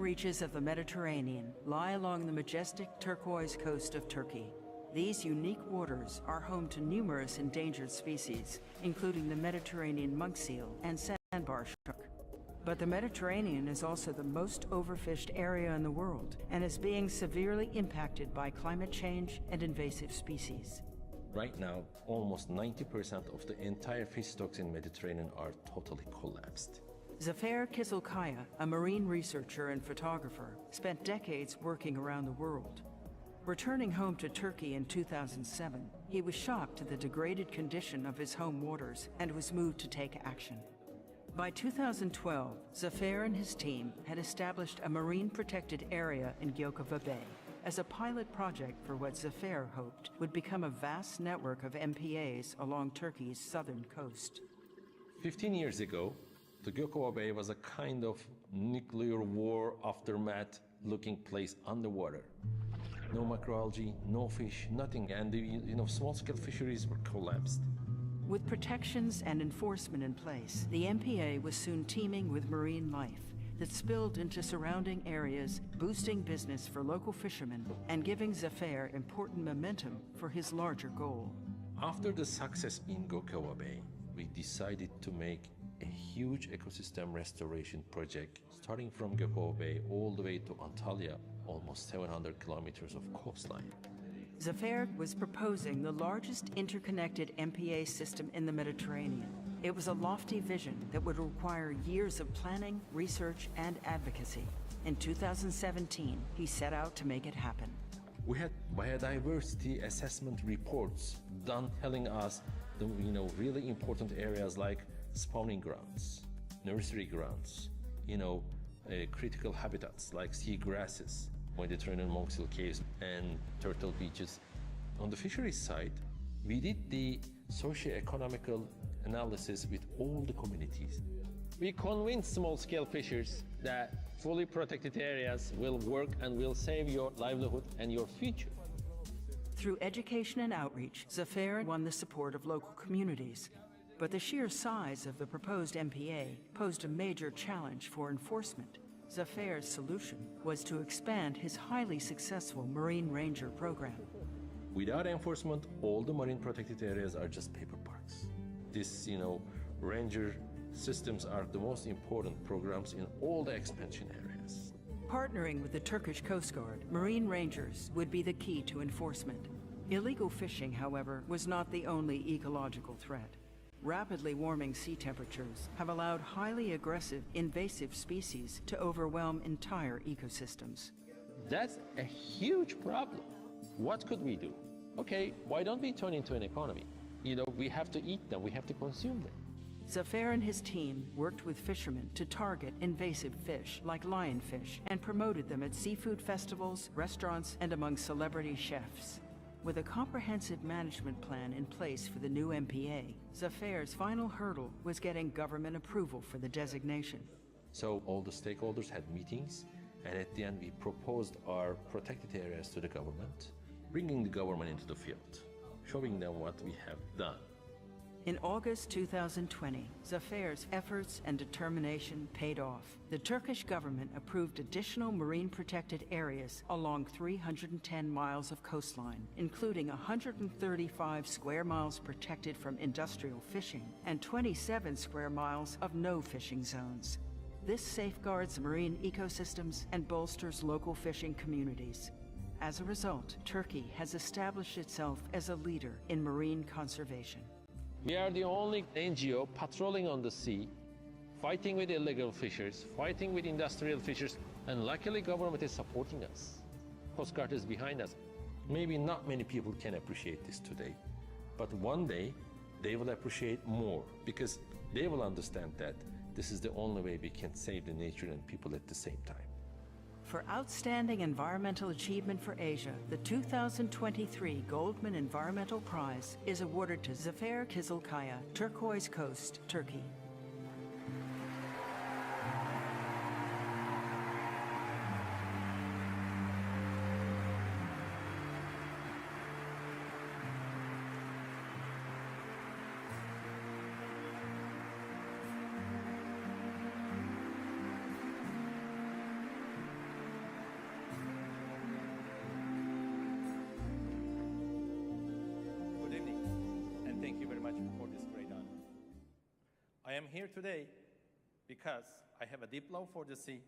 reaches of the Mediterranean lie along the majestic turquoise coast of Turkey. These unique waters are home to numerous endangered species, including the Mediterranean monk seal and sandbar shark. But the Mediterranean is also the most overfished area in the world and is being severely impacted by climate change and invasive species. Right now, almost 90% of the entire fish stocks in the Mediterranean are totally collapsed. Zafer Kizilkaya, a marine researcher and photographer, spent decades working around the world. Returning home to Turkey in 2007, he was shocked at the degraded condition of his home waters and was moved to take action. By 2012, Zafer and his team had established a marine protected area in Gökova Bay as a pilot project for what Zafer hoped would become a vast network of MPAs along Turkey's southern coast. 15 years ago, the Gökova Bay was a kind of nuclear war aftermath looking place underwater. No macroalgae, no fish, nothing, and the small-scale fisheries were collapsed. With protections and enforcement in place, the MPA was soon teeming with marine life that spilled into surrounding areas, boosting business for local fishermen and giving Zafer important momentum for his larger goal. After the success in Gökova Bay, we decided to make a huge ecosystem restoration project starting from Gökova Bay all the way to Antalya, almost 700 kilometers of coastline. Zafer was proposing the largest interconnected MPA system in the Mediterranean. It was a lofty vision that would require years of planning, research, and advocacy. In 2017, he set out to make it happen. We had biodiversity assessment reports done telling us the really important areas like spawning grounds, nursery grounds, critical habitats like sea grasses, Mediterranean monk seal caves, and turtle beaches. On the fisheries side, we did the socio-economical analysis with all the communities. We convinced small-scale fishers that fully protected areas will work and will save your livelihood and your future. Through education and outreach, Zafer won the support of local communities. But the sheer size of the proposed MPA posed a major challenge for enforcement. Zafer's solution was to expand his highly successful Marine Ranger program. Without enforcement, all the marine protected areas are just paper parks. These, ranger systems are the most important programs in all the expansion areas. Partnering with the Turkish Coast Guard, Marine Rangers would be the key to enforcement. Illegal fishing, however, was not the only ecological threat. Rapidly warming sea temperatures have allowed highly aggressive, invasive species to overwhelm entire ecosystems. That's a huge problem. What could we do? Okay, why don't we turn into an economy? We have to eat them, we have to consume them. Zafer and his team worked with fishermen to target invasive fish like lionfish and promoted them at seafood festivals, restaurants, and among celebrity chefs. With a comprehensive management plan in place for the new MPA, Zafer's final hurdle was getting government approval for the designation. So all the stakeholders had meetings, and at the end we proposed our protected areas to the government, bringing the government into the field, showing them what we have done. In August 2020, Zafer's efforts and determination paid off. The Turkish government approved additional marine protected areas along 310 miles of coastline, including 135 square miles protected from industrial fishing and 27 square miles of no fishing zones. This safeguards marine ecosystems and bolsters local fishing communities. As a result, Turkey has established itself as a leader in marine conservation. We are the only NGO patrolling on the sea, fighting with illegal fishers, fighting with industrial fishers, and luckily government is supporting us. Coast Guard is behind us. Maybe not many people can appreciate this today, but one day they will appreciate more because they will understand that this is the only way we can save the nature and people at the same time. For outstanding environmental achievement for Asia, the 2023 Goldman Environmental Prize is awarded to Zafer Kizilkaya, Turquoise Coast, Turkey. am here today because I have a deep love for the sea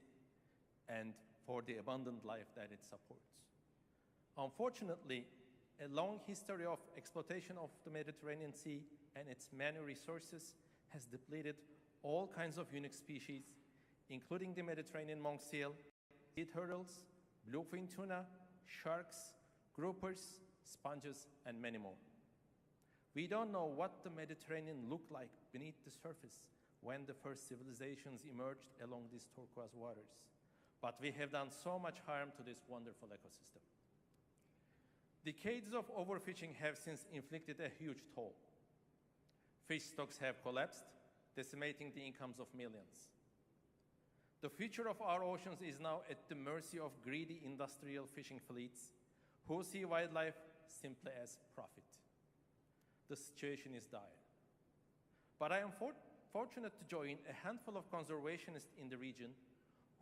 and for the abundant life that it supports. Unfortunately, a long history of exploitation of the Mediterranean Sea and its many resources has depleted all kinds of unique species, including the Mediterranean monk seal, sea turtles, bluefin tuna, sharks, groupers, sponges, and many more. We don't know what the Mediterranean looked like beneath the surface when the first civilizations emerged along these turquoise waters. But we have done so much harm to this wonderful ecosystem. Decades of overfishing have since inflicted a huge toll. Fish stocks have collapsed, decimating the incomes of millions. The future of our oceans is now at the mercy of greedy industrial fishing fleets who see wildlife simply as profit. The situation is dire. But I am fortunate to join a handful of conservationists in the region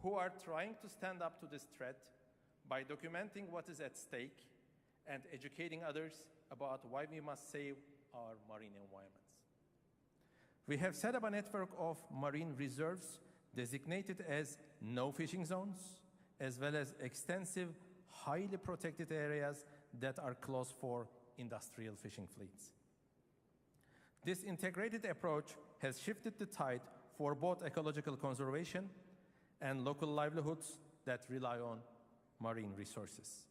who are trying to stand up to this threat by documenting what is at stake and educating others about why we must save our marine environments. We have set up a network of marine reserves designated as no fishing zones, as well as extensive, highly protected areas that are closed for industrial fishing fleets. This integrated approach has shifted the tide for both ecological conservation and local livelihoods that rely on marine resources.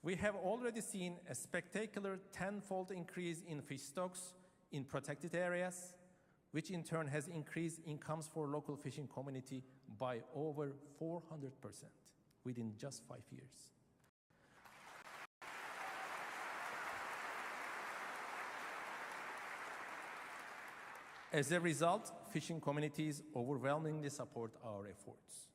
We have already seen a spectacular 10-fold increase in fish stocks in protected areas, which in turn has increased incomes for local fishing community by over 400% within just 5 years. As a result, fishing communities overwhelmingly support our efforts.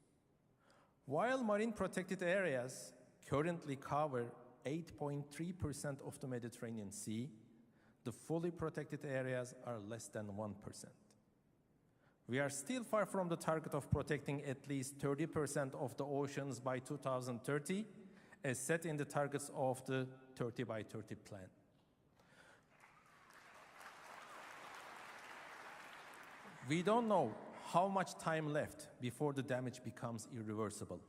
While marine protected areas currently cover 8.3% of the Mediterranean Sea, the fully protected areas are less than 1%. We are still far from the target of protecting at least 30% of the oceans by 2030, as set in the targets of the 30 by 30 plan. We don't know how much time left before the damage becomes irreversible.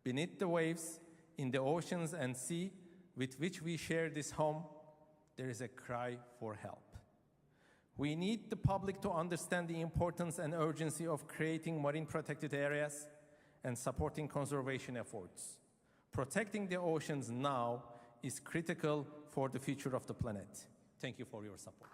Beneath the waves, in the oceans and sea with which we share this home, there is a cry for help. We need the public to understand the importance and urgency of creating marine protected areas and supporting conservation efforts. Protecting the oceans now is critical for the future of the planet. Thank you for your support.